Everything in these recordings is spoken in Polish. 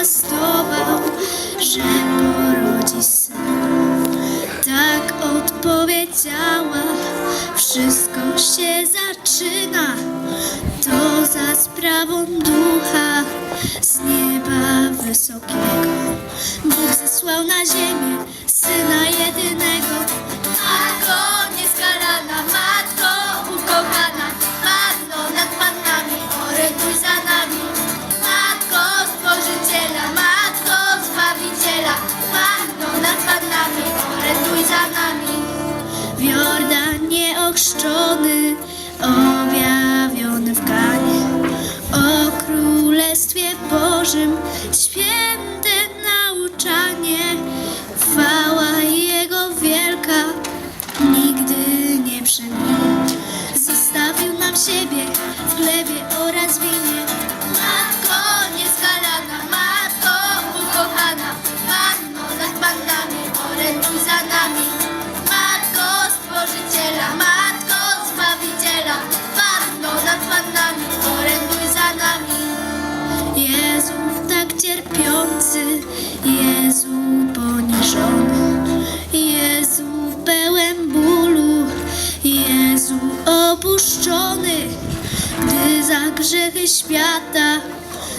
zwiastował, że porodzi syna. Tak odpowiedziała, wszystko się zaczyna. To za sprawą Ducha z nieba wysokiego. Bóg zesłał na ziemię Syna jedynego. Matko nieskalana, Matko ukochana, Panno nad pannami, oręduj za nami. Matko Stworzyciela, Matko Zbawiciela, Panno nad pannami, oręduj za nami. W Jordanie ochrzczony, objawiony w Kanie, o Królestwie Bożym święte nauczanie. Chwała Jego wielka nigdy nie przeminie. Zostawił nam siebie w glebie oraz winie. Matko nieskalana, Matko ukochana, Panno nad pannami, oręduj za nami. Matko Stworzyciela, Matko Zbawiciela, Panno nad pannami, oręduj za nami. Jezu tak cierpiący, Jezu poniżony, Jezu pełen bólu, Jezu opuszczony, gdy za grzechy świata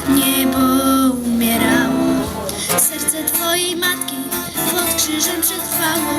niebo umierało. Serce Twojej Matki pod krzyżem przetrwało.